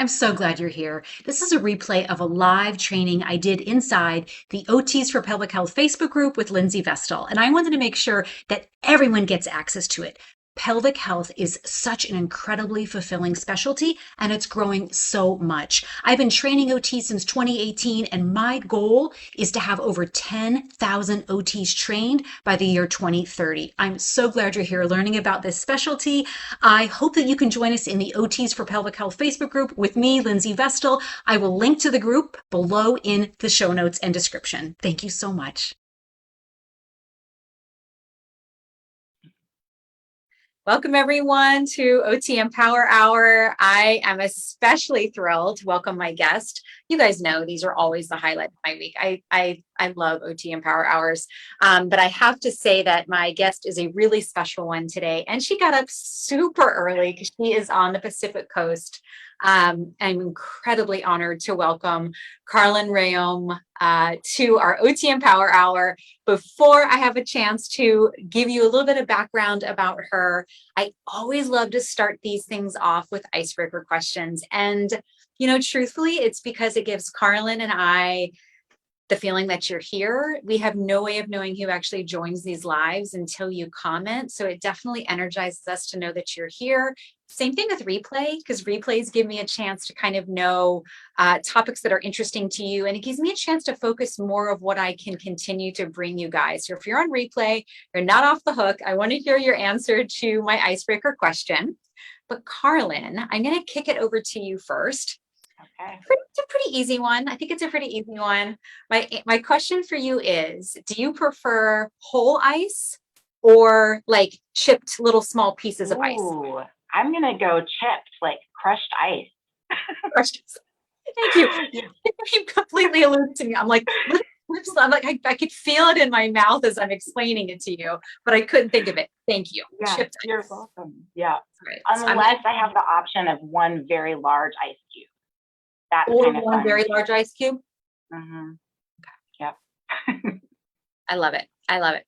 I'm so glad you're here. This is a replay of a live training I did inside the OTs for Pelvic Health Facebook group with Lindsey Vestal, and I wanted to make sure that everyone gets access to it. Pelvic health is such an incredibly fulfilling specialty, and it's growing so much. I've been training OT since 2018, and my goal is to have over 10,000 OTs trained by the year 2030. I'm so glad you're here learning about this specialty. I hope that you can join us in the OTs for Pelvic Health Facebook group with me, Lindsey Vestal. I will link to the group below in the show notes and description. Thank you so much. Welcome everyone to OT Empower Hour. I am especially thrilled to welcome my guest. You guys know these are always the highlight of my week. I love OT Empower Hours, but I have to say that my guest is a really special one today, and she got up super early because she is on the Pacific Coast. I'm incredibly honored to welcome Karlyn Rayum to our OT Empower Hour. Before I have a chance to give you a little bit of background about her, I always love to start these things off with icebreaker questions. And, truthfully, it's because it gives Karlyn and I the feeling that you're here. We have no way of knowing who actually joins these lives until you comment. So it definitely energizes us to know that you're here. Same thing with replay, because replays give me a chance to kind of know topics that are interesting to you. And it gives me a chance to focus more of what I can continue to bring you guys. So if you're on replay, you're not off the hook. I want to hear your answer to my icebreaker question. But Karlyn, I'm going to kick it over to you first. Okay. It's a pretty easy one. I think it's a pretty easy one. My question for you is, do you prefer whole ice or like chipped little small pieces of ice? Ooh, I'm going to go chipped, like crushed ice. Crushed ice. Thank you. You completely alluded to me. I'm like, I could feel it in my mouth as I'm explaining it to you, but I couldn't think of it. Thank you. Yeah, Chipped you're ice. welcome. Yeah. Right. Unless I have the option of one very large ice cube. That's Or kind of one fun. very large ice cube. Mm-hmm. Yep. I love it. I love it.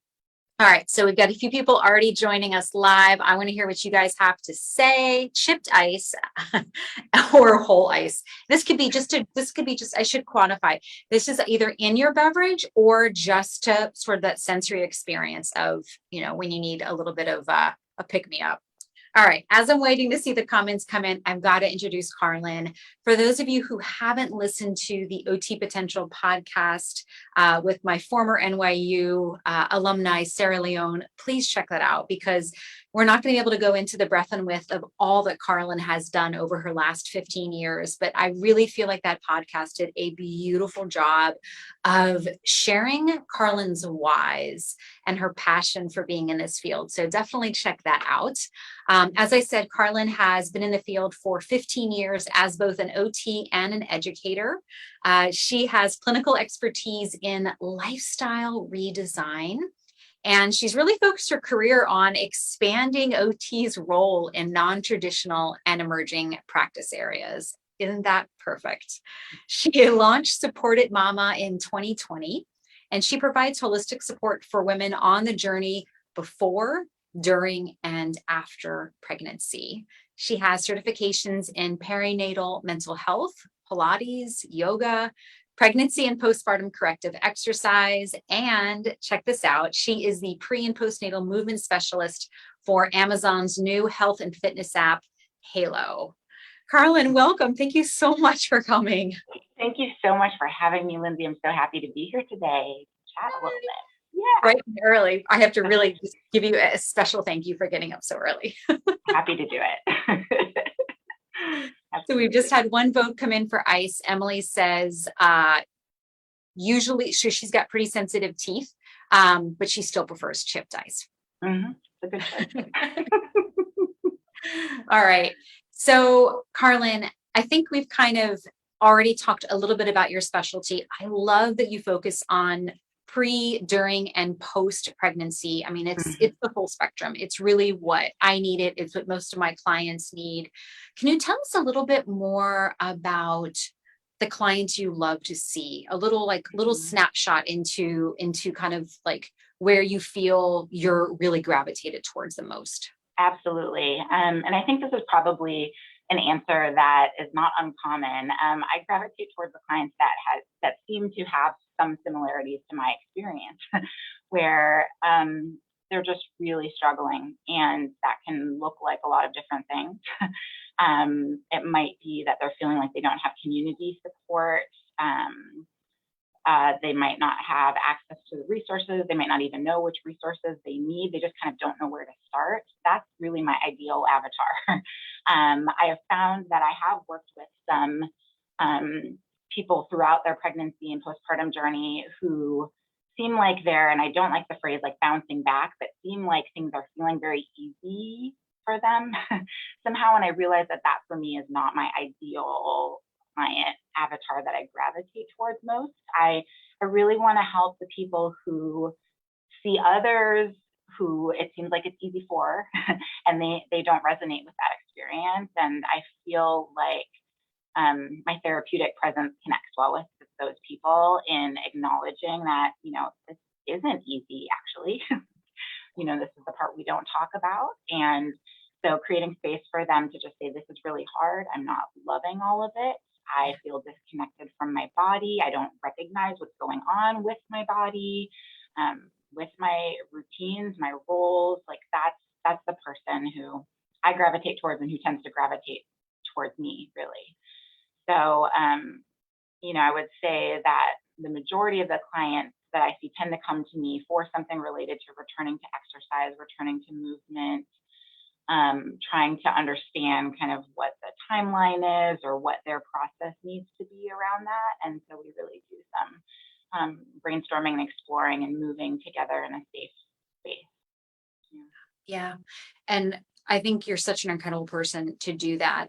All right. So we've got a few people already joining us live. I want to hear what you guys have to say. Chipped ice or whole ice. This could be just, I should quantify. This is either in your beverage or just to sort of that sensory experience of, when you need a little bit of a pick me up. All right, as I'm waiting to see the comments come in, I've got to introduce Karlyn. For those of you who haven't listened to the OT Potential podcast with my former NYU alumni, Sarah Leone, please check that out, because we're not going to be able to go into the breadth and width of all that Karlyn has done over her last 15 years. But I really feel like that podcast did a beautiful job of sharing Karlyn's whys and her passion for being in this field. So definitely check that out. As I said, Karlyn has been in the field for 15 years as both an OT and an educator. She has clinical expertise in lifestyle redesign, and she's really focused her career on expanding OT's role in non-traditional and emerging practice areas. Isn't that perfect? She launched Supported Mama in 2020, and she provides holistic support for women on the journey before, during, and after pregnancy. She has certifications in perinatal mental health, Pilates, yoga, pregnancy and postpartum corrective exercise, and check this out, she is the pre and postnatal movement specialist for Amazon's new health and fitness app, Halo. Karlyn, welcome. Thank you so much for coming. Thank you so much for having me, Lindsey. I'm so happy to be here today to chat a little bit. Yeah. Right early. I have to really just give you a special thank you for getting up so early. Happy to do it. So we've just had one vote come in for ice. Emily says, usually she's got pretty sensitive teeth, but she still prefers chipped ice. Mm-hmm. It's a good choice. All right. So Karlyn, I think we've kind of already talked a little bit about your specialty. I love that you focus on pre, during, and post pregnancy. I mean, it's the full spectrum. It's really what I needed. It's what most of my clients need. Can you tell us a little bit more about the clients you love to see? A little snapshot into kind of like where you feel you're really gravitated towards the most. Absolutely. And I think this is probably an answer that is not uncommon. I gravitate towards the clients that seem to have some similarities to my experience, where they're just really struggling, and that can look like a lot of different things. It might be that they're feeling like they don't have community support. They might not have access to the resources. They might not even know which resources they need. They just kind of don't know where to start. That's really my ideal avatar. I have found that I have worked with some people throughout their pregnancy and postpartum journey who seem like they're, and I don't like the phrase like bouncing back, but seem like things are feeling very easy for them somehow. And I realized that that for me is not my ideal client avatar that I gravitate towards most. I really want to help the people who see others who it seems like it's easy for, and they don't resonate with that experience. And I feel like my therapeutic presence connects well with those people in acknowledging that, this isn't easy, actually. This is the part we don't talk about. And so creating space for them to just say, this is really hard. I'm not loving all of it. I feel disconnected from my body. I don't recognize what's going on with my body, with my routines, my roles. Like that's the person who I gravitate towards and who tends to gravitate towards me, really. So, I would say that the majority of the clients that I see tend to come to me for something related to returning to exercise, returning to movement, trying to understand kind of what the timeline is or what their process needs to be around that. And so we really do some brainstorming and exploring and moving together in a safe space. Yeah. And I think you're such an incredible person to do that.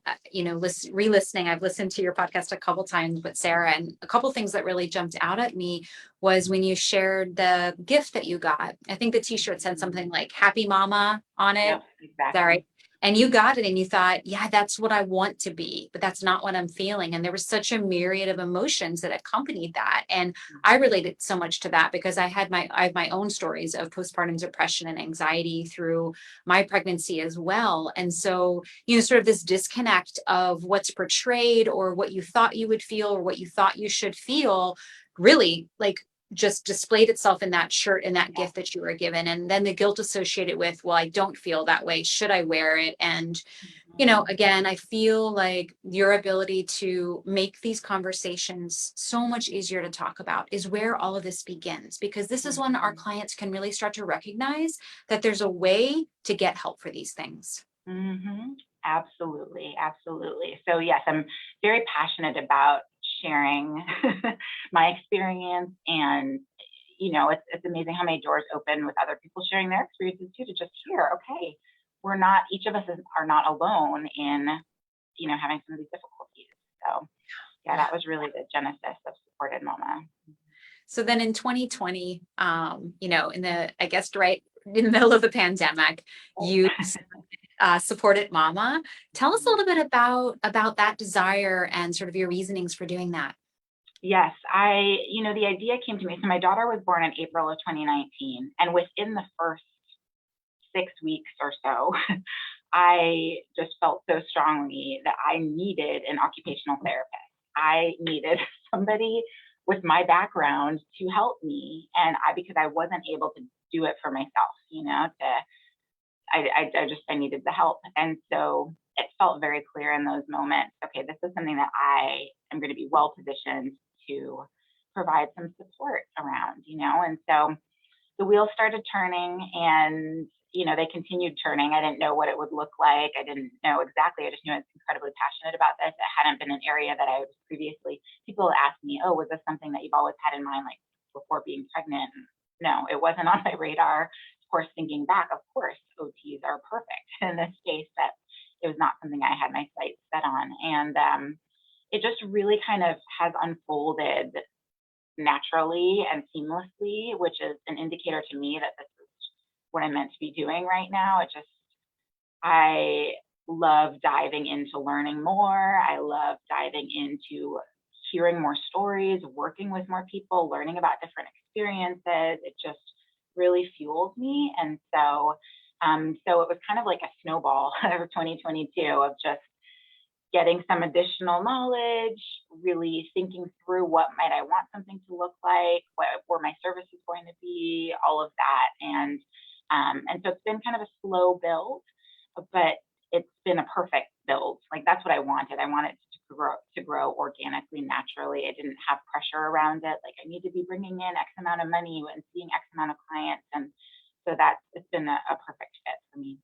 Re-listening, I've listened to your podcast a couple times with Sarah, and a couple things that really jumped out at me was when you shared the gift that you got. I think the t-shirt said something like "Happy Mama" on it. Yep, exactly. Sorry. And you got it and you thought, yeah, that's what I want to be, but that's not what I'm feeling. And there was such a myriad of emotions that accompanied that. And I related so much to that because I have my own stories of postpartum depression and anxiety through my pregnancy as well. And so, sort of this disconnect of what's portrayed or what you thought you would feel or what you thought you should feel really just displayed itself in that shirt and that gift that you were given. And then the guilt associated with, well, I don't feel that way. Should I wear it? And, again, I feel like your ability to make these conversations so much easier to talk about is where all of this begins, because this is when our clients can really start to recognize that there's a way to get help for these things. Mm-hmm. Absolutely. Absolutely. So yes, I'm very passionate about sharing my experience, and it's amazing how many doors open with other people sharing their experiences too, to just hear, okay, each of us are not alone in having some of these difficulties. So yeah, that was really the genesis of Supported Mama. So then in 2020, right in the middle of the pandemic, you Supported Mama. Tell us a little bit about that desire and sort of your reasonings for doing that. Yes, the idea came to me. So my daughter was born in April of 2019, and within the first 6 weeks or so, I just felt so strongly that I needed an occupational therapist. I needed somebody with my background to help me, and because I wasn't able to do it for myself, I needed the help. And so it felt very clear in those moments, okay, this is something that I am going to be well positioned to provide some support around, and so the wheels started turning, and they continued turning. I didn't know what it would look like. I didn't know exactly. I just knew I was incredibly passionate about this. It hadn't been an area that I was previously. People asked me, oh, was this something that you've always had in mind, like before being pregnant? No, it wasn't on my radar. Of course, thinking back, of course, OTs are perfect in this space, that it was not something I had my sights set on. And it just really kind of has unfolded naturally and seamlessly, which is an indicator to me that this is what I'm meant to be doing right now. I love diving into learning more. I love diving into hearing more stories, working with more people, learning about different experiences. It just really fuels me. And so it was kind of like a snowball of 2022 of just getting some additional knowledge, really thinking through what might I want something to look like, what were my services going to be, all of that. And so it's been kind of a slow build, but it's been a perfect build. Like that's what I wanted. I wanted to grow organically, naturally. I didn't have pressure around it. Like I need to be bringing in X amount of money and seeing X amount of clients. And so it's been a perfect fit for me.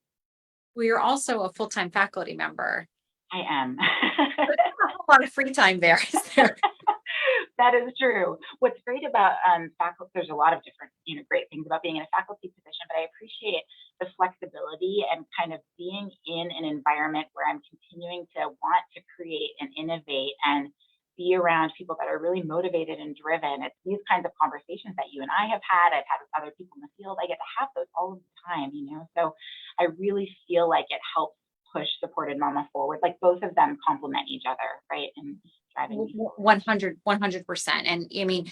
Well, you're also a full-time faculty member. I am. There's not a lot of free time there, is there? That is true. What's great about faculty, there's a lot of different, great things about being in a faculty position, but I appreciate the flexibility and kind of being in an environment where I'm continuing to want to create and innovate and be around people that are really motivated and driven. It's these kinds of conversations that you and I have had. I've had with other people in the field. I get to have those all of the time, So I really feel like it helps push Supported Mama forward. Like both of them complement each other, right? And driving 100%. And I mean,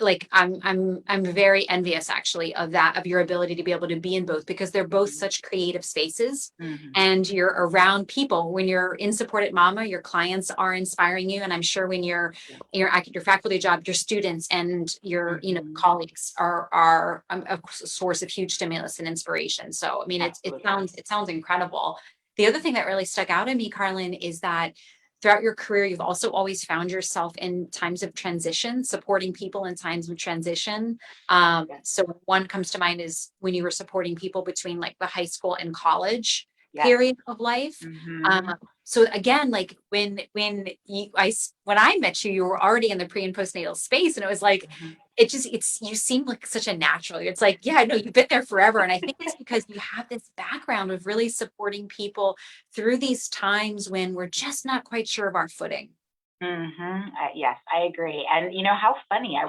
like I'm very envious actually of your ability to be able to be in both, because they're both such creative spaces, and you're around people. When you're in Supported Mama, your clients are inspiring you. And I'm sure when you're at your faculty job, your students and your, colleagues are a source of huge stimulus and inspiration. So, I mean, it sounds incredible. The other thing that really stuck out to me, Karlyn, is that throughout your career, you've also always found yourself in times of transition, supporting people in times of transition. So one comes to mind is when you were supporting people between like the high school and college period of life. So again, like when I met you, you were already in the pre and postnatal space, and it was like, you seem like such a natural. It's like, yeah, no, you've been there forever. And I think it's because you have this background of really supporting people through these times when we're just not quite sure of our footing. Yes, I agree. And how funny, I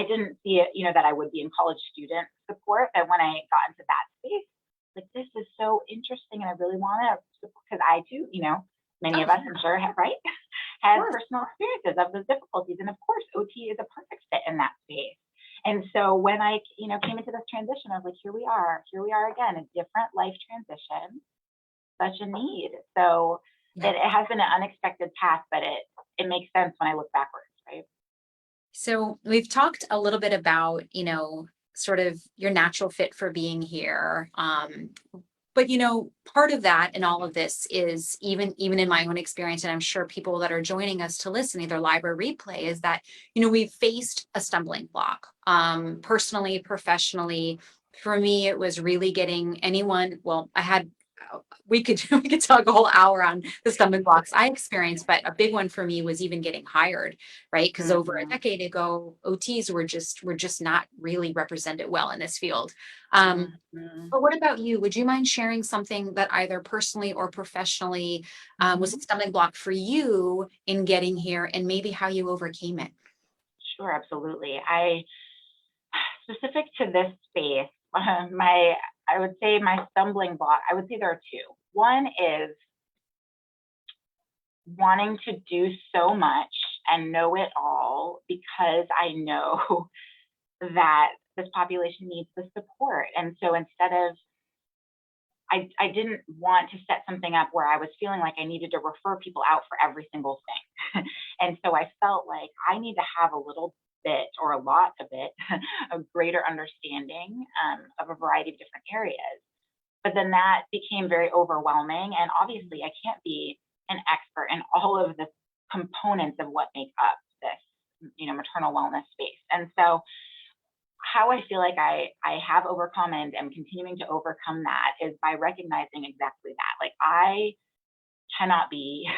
didn't see it, that I would be in college student support. But when I got into that space, like, this is so interesting. And I really want to, because I too, many of us, I'm sure, had personal experiences of those difficulties. And of course, OT is a perfect fit in that space. And so when I, came into this transition, I was like, here we are again, a different life transition, such a need. So it has been an unexpected path, but it makes sense when I look backwards, right? So we've talked a little bit about, sort of your natural fit for being here. But part of that and all of this is even in my own experience, and I'm sure people that are joining us to listen, either live or replay, is that, we've faced a stumbling block, personally, professionally. For me, it was really getting we could talk a whole hour on the stumbling blocks I experienced, but a big one for me was even getting hired, right? Because over a decade ago, OTs were just not really represented well in this field. But what about you? Would you mind sharing something that either personally or professionally was a stumbling block for you in getting here, and maybe how you overcame it? Sure, absolutely. Specific to this space, I would say my stumbling block, I would say there are two. One is wanting to do so much and know it all, because I know that this population needs the support. And so instead of, I didn't want to set something up where I was feeling like I needed to refer people out for every single thing. And so I felt like I need to have a little bit, or a lot of it, a greater understanding of a variety of different areas. But then that became very overwhelming. And obviously I can't be an expert in all of the components of what make up this, maternal wellness space. And so how I feel like I have overcome and am continuing to overcome that is by recognizing exactly that. Like, I cannot be,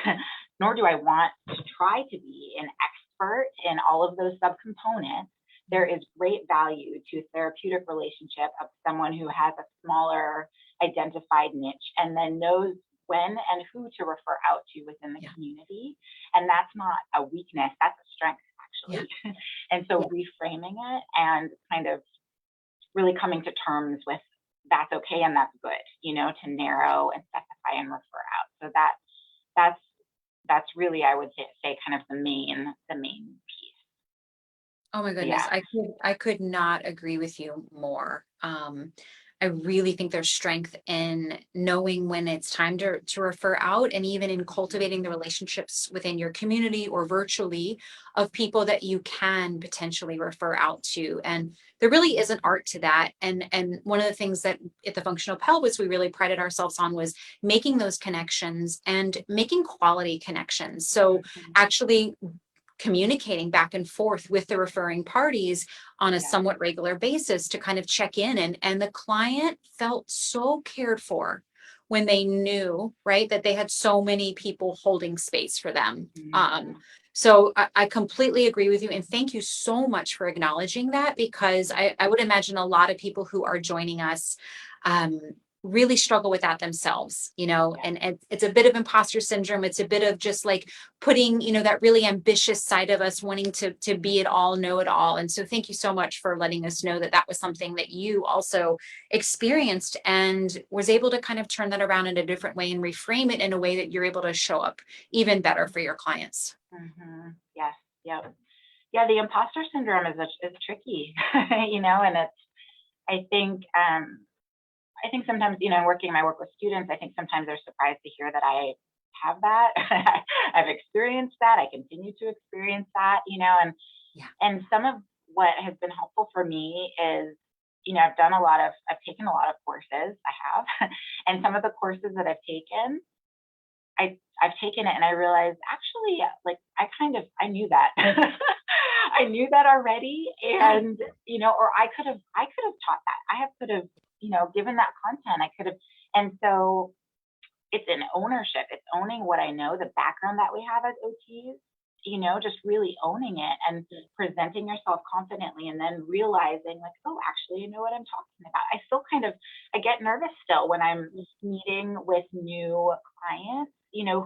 nor do I want to try to be, an expert in all of those subcomponents. There is great value to therapeutic relationship of someone who has a smaller identified niche and then knows when and who to refer out to within the community. And that's not a weakness, that's a strength, actually. And so reframing it and kind of really coming to terms with that's okay and that's good, to narrow and specify and refer out. So that's really, I would say, kind of the main piece. Oh my goodness. I could not agree with you more. I really think there's strength in knowing when it's time to refer out, and even in cultivating the relationships within your community or virtually of people that you can potentially refer out to. And there really is an art to that. And one of the things that at the Functional Pelvis we really prided ourselves on was making those connections and making quality connections. So actually communicating back and forth with the referring parties on a somewhat regular basis to kind of check in, and the client felt so cared for when they knew, right, that they had so many people holding space for them. So I completely agree with you, and thank you so much for acknowledging that, because I would imagine a lot of people who are joining us really struggle with that themselves, and it's a bit of imposter syndrome. It's a bit of just like putting, that really ambitious side of us wanting to be it all, know it all. And so thank you so much for letting us know that that was something that you also experienced and was able to kind of turn that around in a different way and reframe it in a way that you're able to show up even better for your clients. Yes. Yep. Yeah. The imposter syndrome is tricky, and I think sometimes, working my work with students, I think sometimes they're surprised to hear that I have that. I've experienced that. I continue to experience that, and some of what has been helpful for me is, I've taken a lot of courses. I have, and some of the courses that I've taken, I've taken it and I realized actually, like, I knew that. I knew that already. And, or I could have taught that. I could have, given that content. I could have. And so it's an ownership. It's owning what I know, the background that we have as OTs, just really owning it and presenting yourself confidently, and then realizing like, oh, actually, I know what I'm talking about. I get nervous still when I'm meeting with new clients,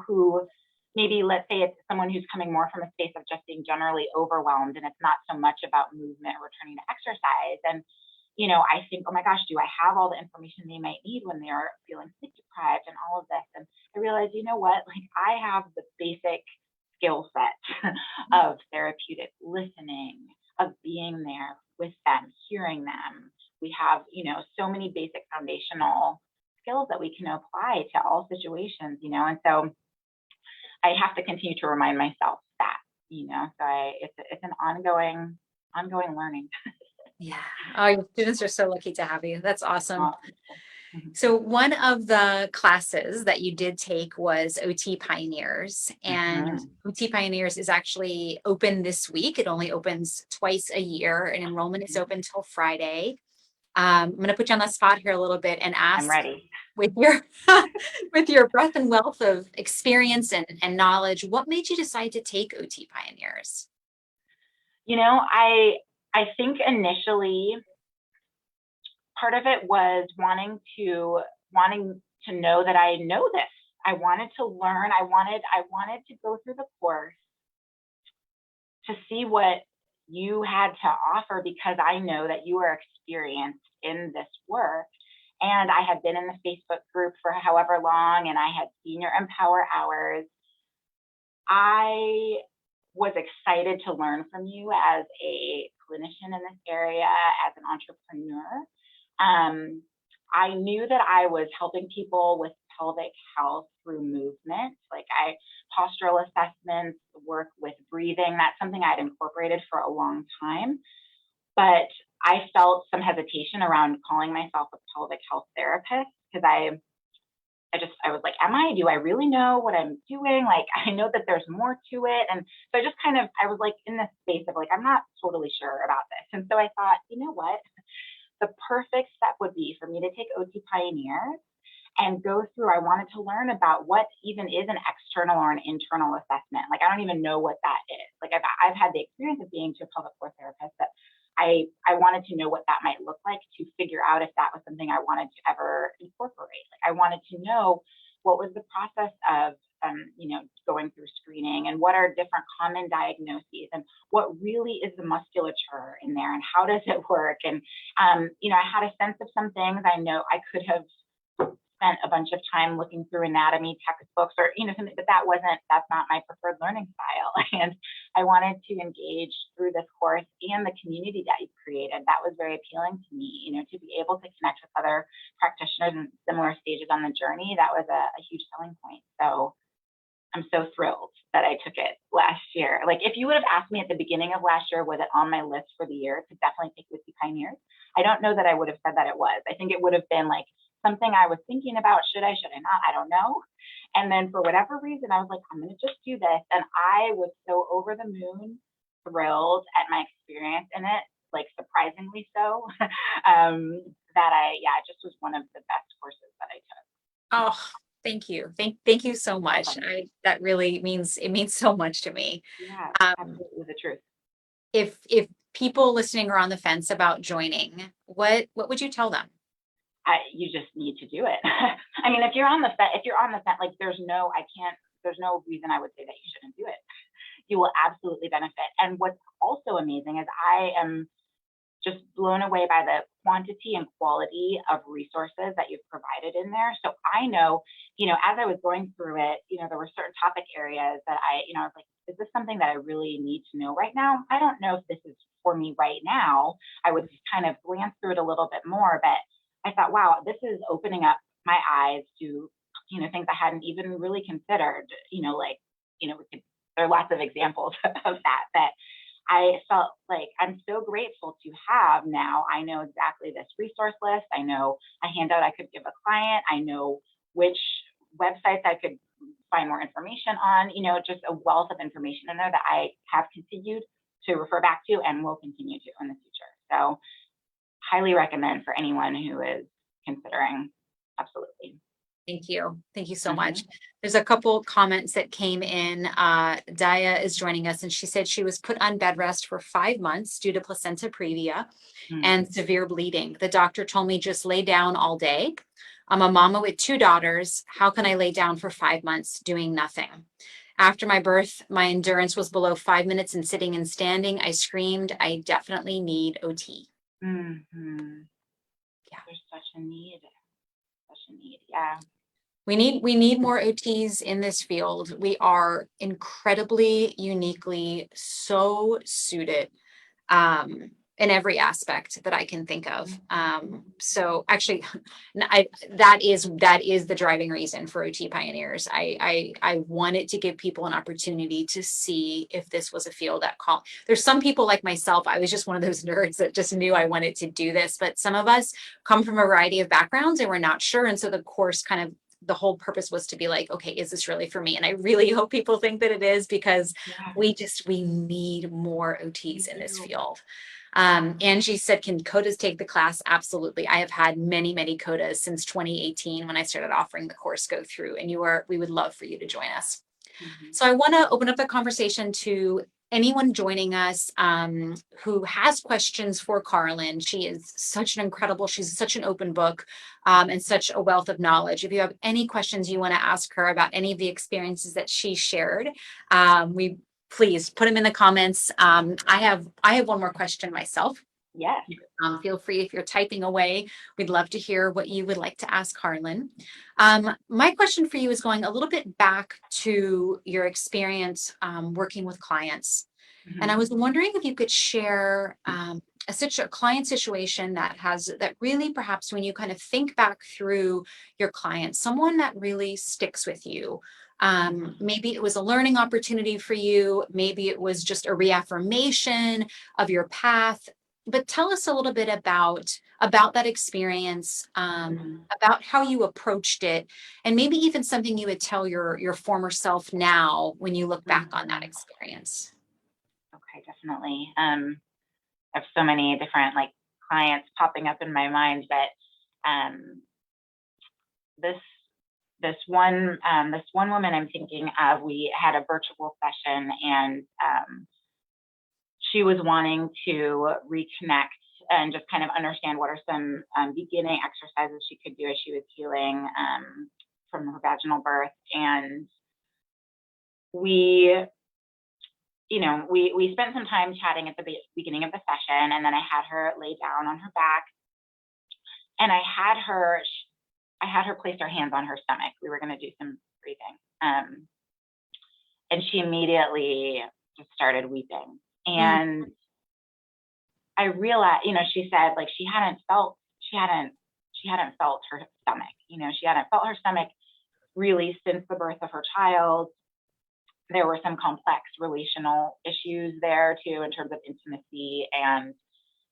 who maybe, let's say it's someone who's coming more from a space of just being generally overwhelmed, and it's not so much about movement or returning to exercise. And I think, oh my gosh, do I have all the information they might need when they're feeling sleep deprived and all of this? And I realized, you know what, like, I have the basic skill set of therapeutic listening, of being there with them, hearing them. We have, so many basic foundational skills that we can apply to all situations, and so I have to continue to remind myself that, so it's an ongoing learning. Yeah. Oh, your students are so lucky to have you. That's awesome. Mm-hmm. So one of the classes that you did take was OT Pioneers, and OT Pioneers is actually open this week. It only opens twice a year, and enrollment is open till Friday. I'm going to put you on the spot here a little bit and ask, I'm ready. With your with your breadth and wealth of experience and knowledge, what made you decide to take OT Pioneers? I think initially part of it was wanting to know that I know this. I wanted to learn. I wanted to go through the course to see what you had to offer, because I know that you are experienced in this work. And I had been in the Facebook group for however long, and I had seen your Empower Hours. I was excited to learn from you as a clinician in this area, as an entrepreneur. I knew that I was helping people with pelvic health through movement. Like, postural assessments, work with breathing, that's something I'd incorporated for a long time. But I felt some hesitation around calling myself a pelvic health therapist, because I was like, do I really know what I'm doing? Like, I know that there's more to it. And so I was like in this space of like, I'm not totally sure about this. And so I thought, you know what, the perfect step would be for me to take OT Pioneers and go through. I wanted to learn about what even is an external or an internal assessment. Like, I don't even know what that is. Like, I've had the experience of being to a pelvic floor therapist, but I wanted to know what that might look like to figure out if that was something I wanted to ever incorporate. Like, I wanted to know what was the process of, going through screening, and what are different common diagnoses, and what really is the musculature in there, and how does it work? And, I had a sense of some things. I know I could have spent a bunch of time looking through anatomy textbooks or, something, but that's not my preferred learning style. And I wanted to engage through this course and the community that you've created. That was very appealing to me, to be able to connect with other practitioners in similar stages on the journey. That was a huge selling point. So I'm so thrilled that I took it last year. Like, if you would have asked me at the beginning of last year, was it on my list for the year to definitely take Whiskey Pioneers? I don't know that I would have said that it was. I think it would have been like something I was thinking about. Should I not? I don't know. And then for whatever reason, I was like, I'm going to just do this. And I was so over the moon thrilled at my experience in it, like surprisingly so, that it just was one of the best courses that I took. Oh, thank you. Thank you so much. That really means so much to me. Yeah, absolutely the truth. If people listening are on the fence about joining, what would you tell them? You just need to do it. I mean, if you're on the fence, like there's no reason I would say that you shouldn't do it. You will absolutely benefit. And what's also amazing is I am just blown away by the quantity and quality of resources that you've provided in there. So I know, as I was going through it, there were certain topic areas that I was like, is this something that I really need to know right now? I don't know if this is for me right now. I would kind of glance through it a little bit more, but I thought, wow, this is opening up my eyes to, things I hadn't even really considered, there are lots of examples of that, but I felt like I'm so grateful to have now. I know exactly this resource list. I know a handout I could give a client. I know which websites I could find more information on, just a wealth of information in there that I have continued to refer back to and will continue to in the future. So highly recommend for anyone who is considering. Absolutely. Thank you. Thank you so much. There's a couple comments that came in. Daya is joining us, and she said she was put on bed rest for 5 months due to placenta previa and severe bleeding. The doctor told me just lay down all day. I'm a mama with 2 daughters. How can I lay down for 5 months doing nothing? After my birth, my endurance was below 5 minutes in sitting and standing. I screamed, I definitely need OT. Mm-hmm. Yeah. There's such a need. Yeah. We need more OTs in this field. We are incredibly uniquely so suited in every aspect that I can think of. So actually, that is the driving reason for OT Pioneers. I wanted to give people an opportunity to see if this was a field that call. There's some people like myself. I was just one of those nerds that just knew I wanted to do this, but some of us come from a variety of backgrounds and we're not sure. And so the course kind of, the whole purpose was to be like, okay, is this really for me? And I really hope people think that it is, because we need more OTs in this field. Angie said, can CODAs take the class? Absolutely. I have had many CODAs since 2018 when I started offering the course go through, and we would love for you to join us. So I want to open up the conversation to anyone joining us who has questions for Karlyn. She is she's such an open book and such a wealth of knowledge. If you have any questions you want to ask her about any of the experiences that she shared, please put them in the comments. I have one more question myself. Yes. Feel free, if you're typing away, we'd love to hear what you would like to ask Karlyn. My question for you is going a little bit back to your experience working with clients. And I was wondering if you could share a client situation that really, perhaps when you kind of think back through your client, someone that really sticks with you. Maybe it was a learning opportunity for you. Maybe it was just a reaffirmation of your path. But tell us a little bit about that experience, about how you approached it, and maybe even something you would tell your former self now when you look back on that experience. Okay, definitely. I have so many different clients popping up in my mind, but this one woman I'm thinking of, we had a virtual session, and she was wanting to reconnect and just kind of understand what are some beginning exercises she could do as she was healing from her vaginal birth. And we spent some time chatting at the beginning of the session, and then I had her lay down on her back, and I had her I had her place her hands on her stomach. We were going to do some breathing. And she immediately just started weeping. And I realized, she said like she hadn't felt her stomach. She hadn't felt her stomach really since the birth of her child. There were some complex relational issues there too, in terms of intimacy. And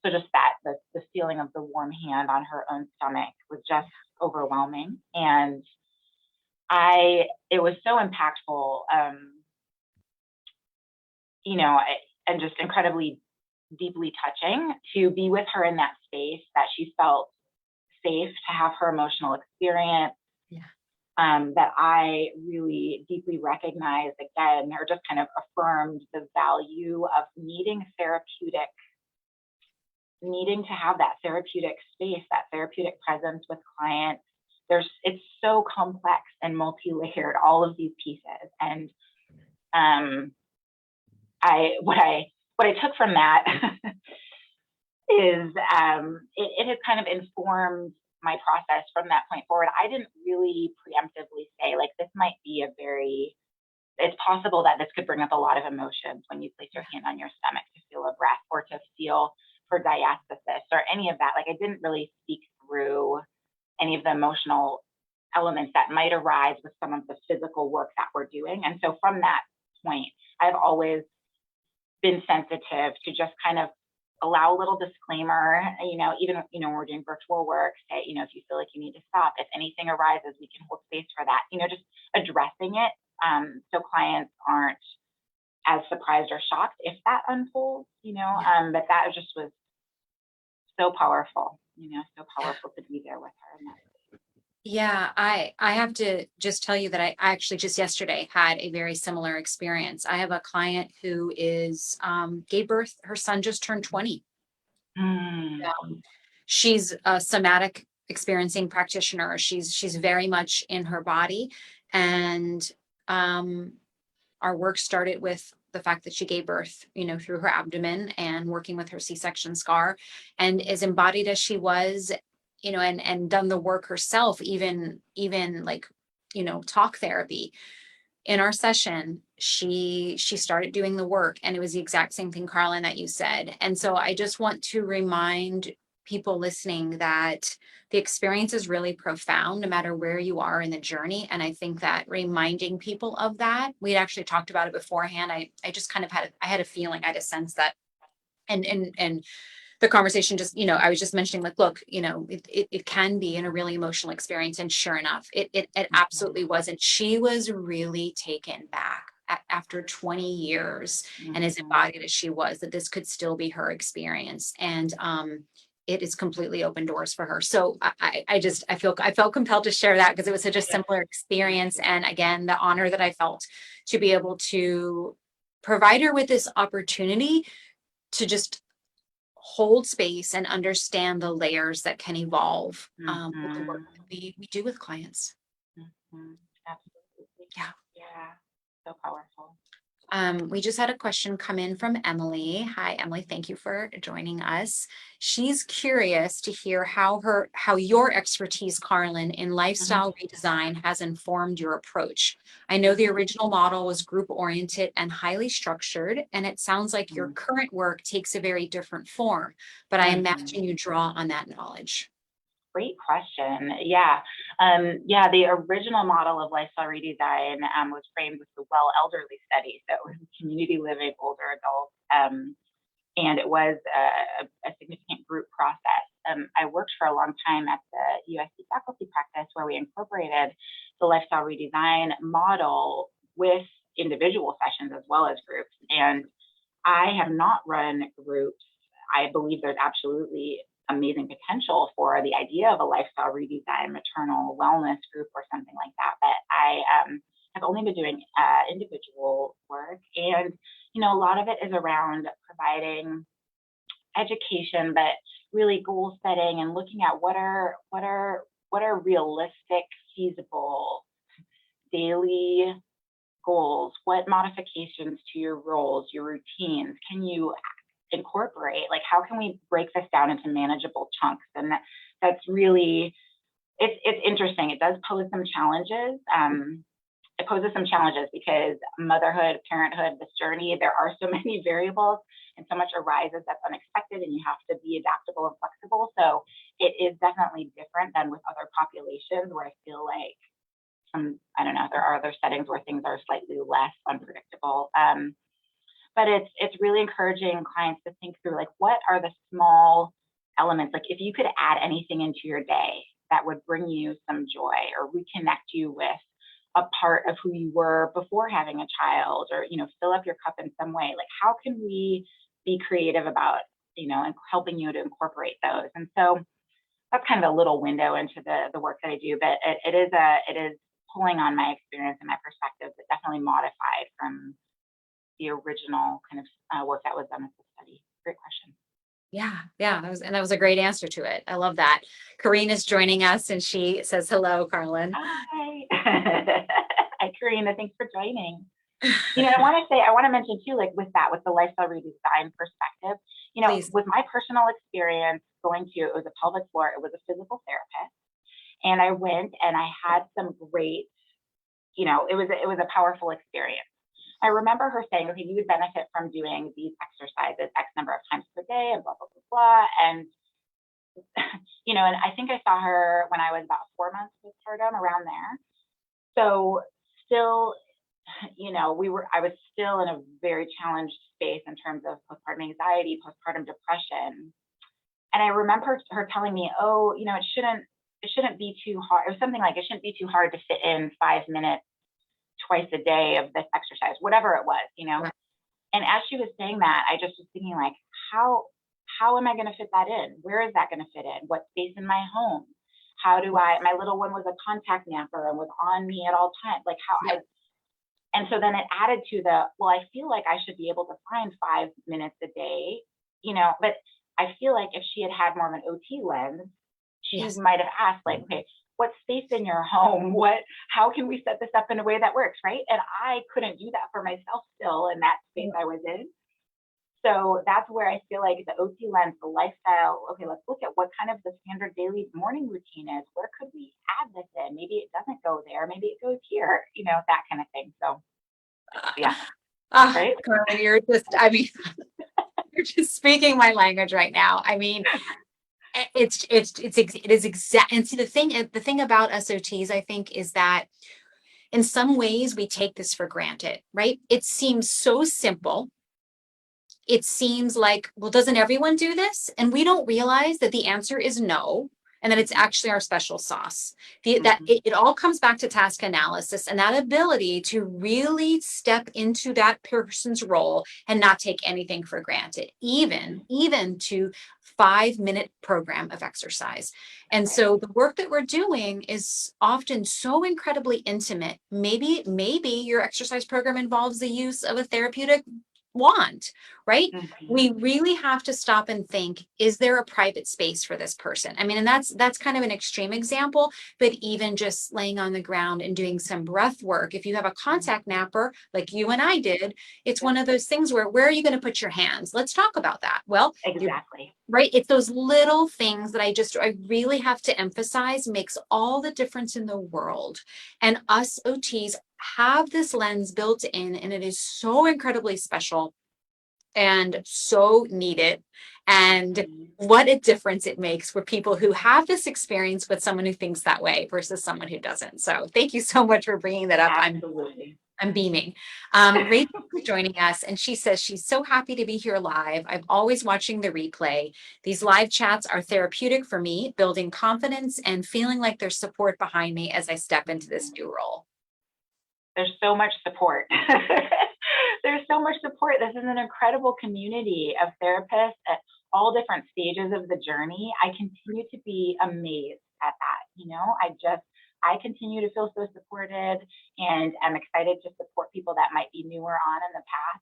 so just that, the feeling of the warm hand on her own stomach was just overwhelming. And it was so impactful, and just incredibly deeply touching to be with her in that space, that she felt safe to have her emotional experience. Yeah. That I really deeply recognized again, or just kind of affirmed the value of needing to have that therapeutic space, that therapeutic presence with clients. It's so complex and multi-layered, all of these pieces. And what I took from that is it has kind of informed my process from that point forward. I didn't really preemptively say like, this might be it's possible that this could bring up a lot of emotions when you place your hand on your stomach to feel a breath or to feel for diastasis or any of that. Like, I didn't really speak through any of the emotional elements that might arise with some of the physical work that we're doing. And so from that point, I've always been sensitive to just kind of allow a little disclaimer, even when we're doing virtual work, say, if you feel like you need to stop, if anything arises, we can hold space for that, just addressing it. So clients aren't as surprised or shocked if that unfolds, but that just was so powerful, so powerful to be there with her in that. Yeah, I have to just tell you that I actually just yesterday had a very similar experience. I have a client who gave birth. Her son just turned 20. She's a somatic experiencing practitioner. She's very much in her body, and our work started with the fact that she gave birth, through her abdomen and working with her C-section scar, and as embodied as she was, and done the work herself, even like, talk therapy. In our session, she started doing the work, and it was the exact same thing, Karlyn, that you said. And so I just want to remind people listening that the experience is really profound, no matter where you are in the journey. And I think that reminding people of that, we'd actually talked about it beforehand. I just kind of had a feeling, I had a sense that, and the conversation just, I was just mentioning like, look, it can be in a really emotional experience. And sure enough, it absolutely was. And she was really taken back after 20 years and as embodied as she was, that this could still be her experience. And it is completely open doors for her. So I felt compelled to share that because it was such a simpler experience. And again, the honor that I felt to be able to provide her with this opportunity to just hold space and understand the layers that can evolve with the work we do with clients. Absolutely. Yeah. So powerful. We just had a question come in from Emily. Hi, Emily. Thank you for joining us. She's curious to hear how your expertise, Karlyn, in lifestyle redesign has informed your approach. I know the original model was group-oriented and highly structured, and it sounds like your current work takes a very different form, but I imagine you draw on that knowledge. Great question. The original model of lifestyle redesign was framed with the Well Elderly Study. So it was community living, older adults, and it was a significant group process. I worked for a long time at the USC faculty practice where we incorporated the lifestyle redesign model with individual sessions as well as groups. And I have not run groups. I believe there's absolutely amazing potential for the idea of a lifestyle redesign, maternal wellness group or something like that. But I have only been doing individual work. And, a lot of it is around providing education, but really goal setting and looking at what are realistic, feasible daily goals, what modifications to your roles, your routines can you incorporate? Like, how can we break this down into manageable chunks? And that's really it's interesting. It does pose some challenges. It poses some challenges because motherhood, parenthood, this journey, there are so many variables and so much arises that's unexpected, and you have to be adaptable and flexible. So it is definitely different than with other populations where I feel like I don't know, there are other settings where things are slightly less unpredictable. But it's really encouraging clients to think through, like, what are the small elements? Like, if you could add anything into your day that would bring you some joy or reconnect you with a part of who you were before having a child, or, you know, fill up your cup in some way, like, how can we be creative about, you know, and helping you to incorporate those? And so that's kind of a little window into the work that I do, but it is pulling on my experience and my perspective, but definitely modified from the original kind of work that was done with the study. Great question. Yeah, that was a great answer to it. I love that. Kareen is joining us, and she says, hello, Karlyn. Hi. Hi, Karina. Thanks for joining. You know, I want to mention too, like, with the lifestyle redesign perspective, you know, Please. with my personal experience it was a pelvic floor, it was a physical therapist. And I went and I had some great, you know, it was a powerful experience. I remember her saying, okay, you would benefit from doing these exercises X number of times per day and blah, blah, blah, blah. And, you know, and I think I saw her when I was about 4 months postpartum, around there. So still, you know, I was still in a very challenged space in terms of postpartum anxiety, postpartum depression. And I remember her telling me, oh, you know, it shouldn't be too hard. It was something like, it shouldn't be too hard to fit in 5 minutes twice a day of this exercise, whatever it was, you know. Right. And as she was saying that, I just was thinking, like, how am I going to fit that in? Where is that going to fit in? What space in my home? How do my little one was a contact napper and was on me at all times. Like, and so then it added to well, I feel like I should be able to find 5 minutes a day, you know, but I feel like if she had more of an OT lens, she might have asked, like, okay, what space in your home? How can we set this up in a way that works, right? And I couldn't do that for myself still in that space I was in. So that's where I feel like the OT lens, the lifestyle, okay, let's look at what kind of the standard daily morning routine is. Where could we add this in? Maybe it doesn't go there. Maybe it goes here, you know, that kind of thing. So yeah. Right? Karlyn, you're just speaking my language right now. I mean, it is exact. And see, the thing about SOTs, I think, is that in some ways we take this for granted, right? It seems so simple. It seems like, well, doesn't everyone do this? And we don't realize that the answer is no, and that it's actually our special sauce. It all comes back to task analysis and that ability to really step into that person's role and not take anything for granted, even to 5-minute program of exercise. And so the work that we're doing is often so incredibly intimate. Maybe your exercise program involves the use of a therapeutic wand, right? We really have to stop and think, is there a private space for this person? I mean, and that's kind of an extreme example, but even just laying on the ground and doing some breath work. If you have a contact napper, like you and I did, it's one of those things where are you going to put your hands? Let's talk about that. Well, exactly. Right. It's those little things that I really have to emphasize makes all the difference in the world. And us OTs have this lens built in, and it is so incredibly special and so needed. And what a difference it makes for people who have this experience with someone who thinks that way versus someone who doesn't. So thank you so much for bringing that up. Absolutely. I'm beaming. Rachel is joining us, and she says she's so happy to be here live. I'm always watching the replay. These live chats are therapeutic for me, building confidence and feeling like there's support behind me as I step into this new role. There's so much support. There's so much support. This is an incredible community of therapists at all different stages of the journey. I continue to be amazed at that. You know, I continue to feel so supported, and I'm excited to support people that might be newer on in the path.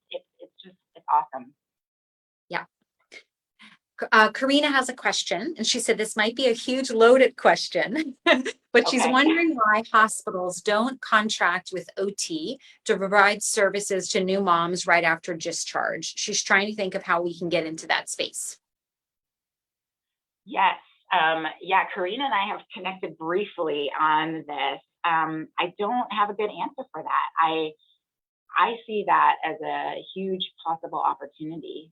It's awesome. Yeah. Karina has a question, and she said this might be a huge loaded question, but she's wondering why hospitals don't contract with OT to provide services to new moms right after discharge. She's trying to think of how we can get into that space. Yes. Yeah, Karina and I have connected briefly on this. I don't have a good answer for that. I see that as a huge possible opportunity.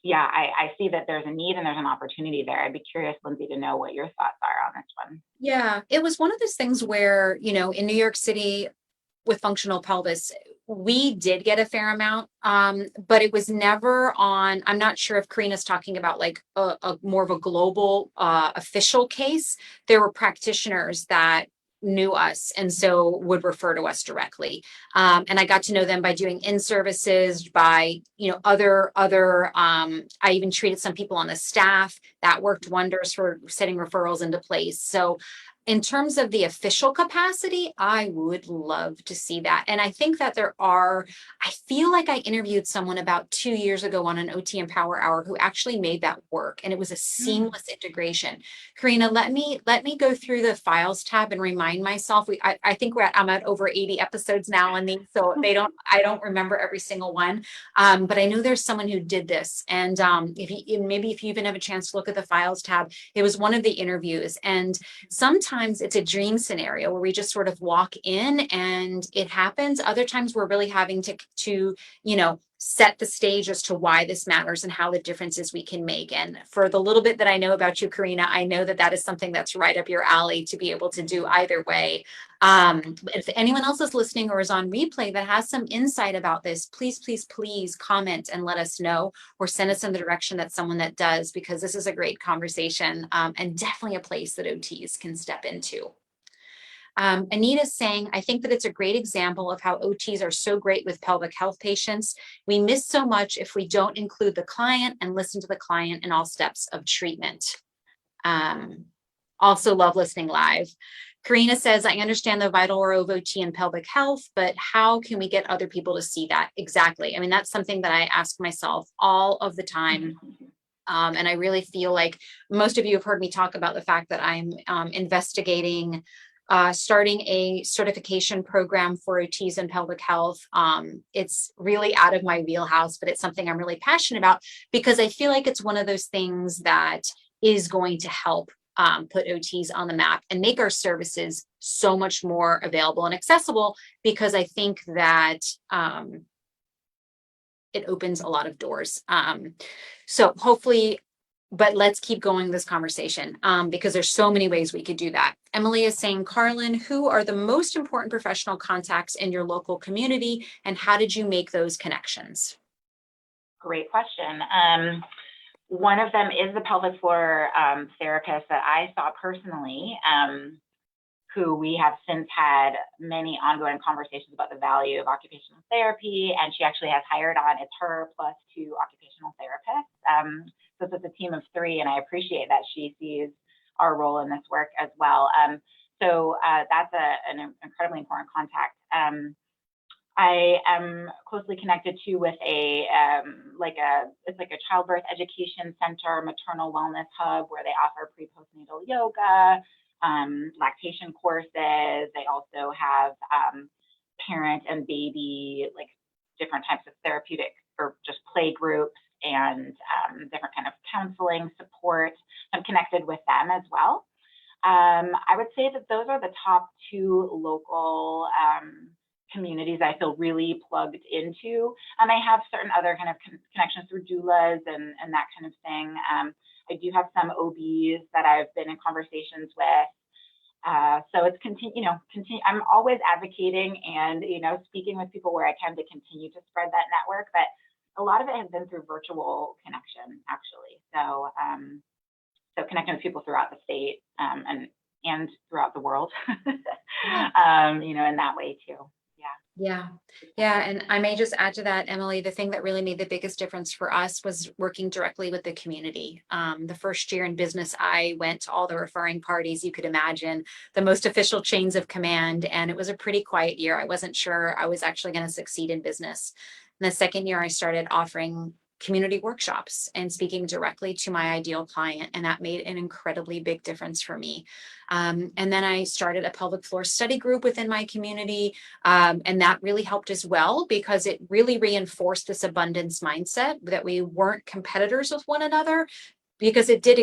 Yeah, I see that there's a need and there's an opportunity there. I'd be curious, Lindsey, to know what your thoughts are on this one. Yeah, it was one of those things where, in New York City with functional pelvis, we did get a fair amount, but it was never on. I'm not sure if Karina's talking about like a more of a global official case. There were practitioners that knew us and so would refer to us directly, and I got to know them by doing in services, by other I even treated some people on the staff. That worked wonders for setting referrals into place. So in terms of the official capacity, I would love to see that. And I think that I feel like I interviewed someone about 2 years ago on an OT Empower Hour who actually made that work. And it was a seamless integration. Karina, let me go through the files tab and remind myself. I think I'm at over 80 episodes now on these, so I don't remember every single one. But I know there's someone who did this. And if you even have a chance to look at the files tab, it was one of the interviews. And sometimes it's a dream scenario where we just sort of walk in and it happens. Other times we're really having to set the stage as to why this matters and how the differences we can make. And for the little bit that I know about you, Karina, I know that is something that's right up your alley to be able to do either way. If anyone else is listening or is on replay that has some insight about this, please, please, please comment and let us know, or send us in the direction that someone that does, because this is a great conversation, and definitely a place that OTs can step into. Anita's saying, I think that it's a great example of how OTs are so great with pelvic health patients. We miss so much if we don't include the client and listen to the client in all steps of treatment. Also love listening live. Karina says, I understand the vital role of OT in pelvic health, but how can we get other people to see that? Exactly. I mean, that's something that I ask myself all of the time. And I really feel like most of you have heard me talk about the fact that I'm investigating starting a certification program for OTs in pelvic health. It's really out of my wheelhouse, but it's something I'm really passionate about because I feel like it's one of those things that is going to help put OTs on the map and make our services so much more available and accessible, because I think that it opens a lot of doors. So hopefully, but let's keep going this conversation because there's so many ways we could do that. Emily is saying, Karlyn, who are the most important professional contacts in your local community, and how did you make those connections? Great question. One of them is the pelvic floor therapist that I saw personally, who we have since had many ongoing conversations about the value of occupational therapy, and she actually has hired on, it's her plus 2 occupational therapists. So it's a team of 3, and I appreciate that she sees our role in this work as well. So that's an incredibly important contact. I am closely connected to with it's like a childbirth education center, maternal wellness hub, where they offer pre-postnatal yoga, lactation courses. They also have parent and baby, like different types of therapeutic or just play groups and different kind of counseling support. I'm connected with them as well. I would say that those are the top 2 local communities I feel really plugged into. I have certain other kind of connections through doulas and that kind of thing. I do have some OBs that I've been in conversations with. So it's I'm always advocating and, speaking with people where I can to continue to spread that network, but a lot of it has been through virtual connection, actually. So, so connecting with people throughout the state, and throughout the world, in that way too. Yeah. And I may just add to that, Emily, the thing that really made the biggest difference for us was working directly with the community. The first year in business, I went to all the referring parties you could imagine, the most official chains of command, and it was a pretty quiet year. I wasn't sure I was actually going to succeed in business. And the second year, I started offering community workshops and speaking directly to my ideal client. And that made an incredibly big difference for me. And then I started a pelvic floor study group within my community. And that really helped as well, because it really reinforced this abundance mindset that we weren't competitors with one another, because it did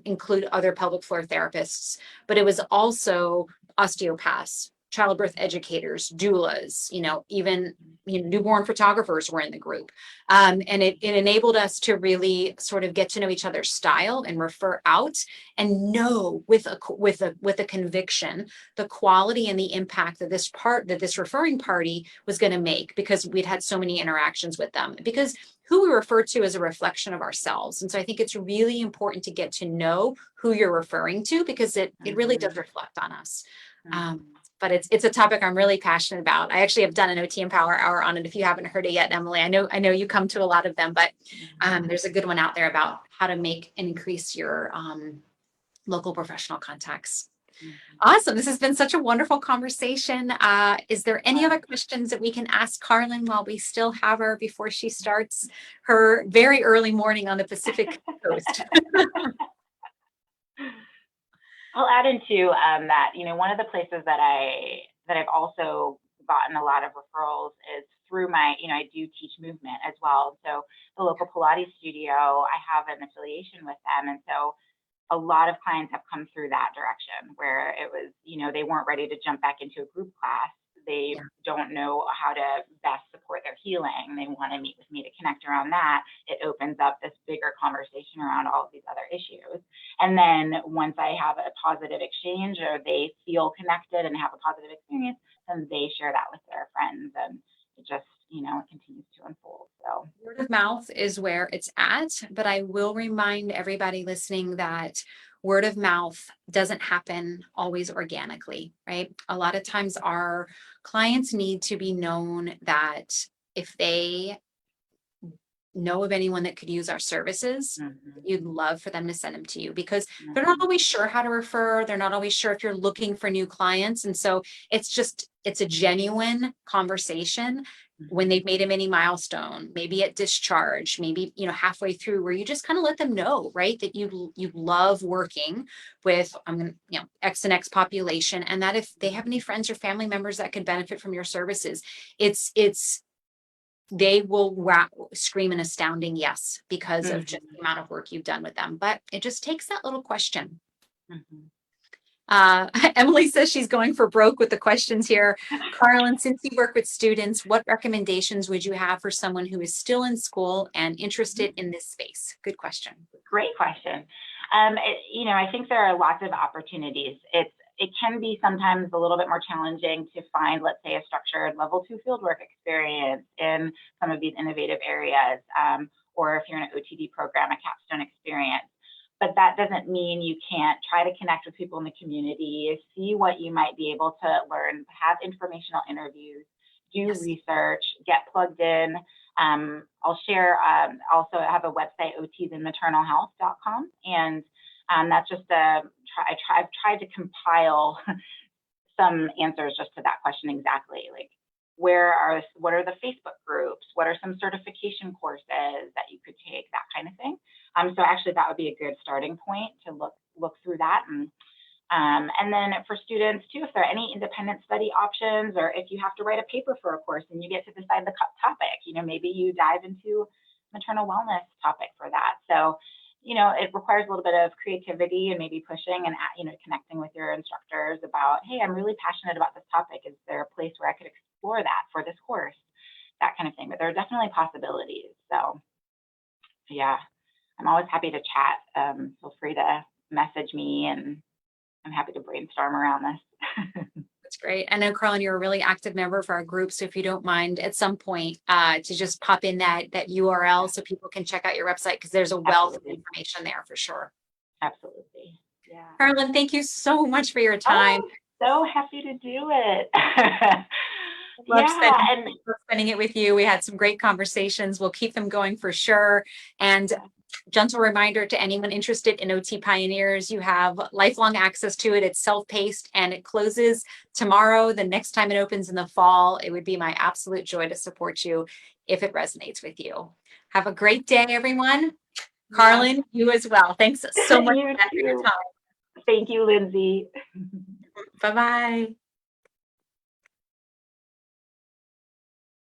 include other pelvic floor therapists, but it was also osteopaths, childbirth educators, doulas, even newborn photographers were in the group. And it enabled us to really sort of get to know each other's style and refer out and know with a conviction the quality and the impact that this referring party was going to make, because we'd had so many interactions with them, because who we refer to is a reflection of ourselves. And so I think it's really important to get to know who you're referring to, because it really does reflect on us. But it's a topic I'm really passionate about. I actually have done an OT Empower Hour on it. If you haven't heard it yet, Emily, I know you come to a lot of them, but there's a good one out there about how to make and increase your local professional contacts. Awesome. This has been such a wonderful conversation. Is there any other questions that we can ask Karlyn while we still have her before she starts her very early morning on the Pacific Coast? I'll add into that, one of the places that I've also gotten a lot of referrals is through my, I do teach movement as well. So the local Pilates studio, I have an affiliation with them. And so a lot of clients have come through that direction where it was, they weren't ready to jump back into a group class. They don't know how to best support their healing. They want to meet with me to connect around that. It opens up this bigger conversation around all of these other issues. And then once I have a positive exchange, or they feel connected and have a positive experience, then they share that with their friends. And it just, it continues to unfold. So word of mouth is where it's at, but I will remind everybody listening that word of mouth doesn't happen always organically, right? A lot of times our clients need to be known that if they know of anyone that could use our services, you'd love for them to send them to you, because they're not always sure how to refer. They're not always sure if you're looking for new clients. And so it's a genuine conversation when they've made a mini milestone, maybe at discharge, maybe, halfway through, where you just kind of let them know, right, that you love working with, X and X population, and that if they have any friends or family members that could benefit from your services, they will scream an astounding yes, because of just the amount of work you've done with them. But it just takes that little question. Emily says she's going for broke with the questions here. Karlyn, since you work with students, what recommendations would you have for someone who is still in school and interested in this space? Good question. Great question. I think there are lots of opportunities. It can be sometimes a little bit more challenging to find, let's say, a structured level 2 fieldwork experience in some of these innovative areas, or if you're in an OTD program, a capstone experience. But that doesn't mean you can't try to connect with people in the community, see what you might be able to learn, have informational interviews, do research, get plugged in. I'll share, also have a website, otsinmaternalhealth.com, and that's just I've tried to compile some answers just to that question exactly, like what are the Facebook groups? What are some certification courses that you could take, that kind of thing. So actually that would be a good starting point to look through that. And then for students too, if there are any independent study options, or if you have to write a paper for a course and you get to decide the topic, maybe you dive into maternal wellness topic for that. So, it requires a little bit of creativity and maybe pushing and, connecting with your instructors about, hey, I'm really passionate about this topic. Is there a place where I could explore that for this course? That kind of thing. But there are definitely possibilities. So yeah, I'm always happy to chat. Feel free to message me, and I'm happy to brainstorm around this. That's great. I know, Karlyn, you're a really active member of our group. So if you don't mind at some point to just pop in that URL so people can check out your website, because there's a wealth of information there for sure. Absolutely. Yeah. Karlyn, thank you so much for your time. So happy to do it. Love spending it with you. We had some great conversations. We'll keep them going for sure. And gentle reminder to anyone interested in OT Pioneers, you have lifelong access to it. It's self-paced and it closes tomorrow. The next time it opens in the fall, it would be my absolute joy to support you if it resonates with you. Have a great day, everyone. Karlyn, you as well. Thanks so much for your time. Thank you, Lindsey. Bye-bye.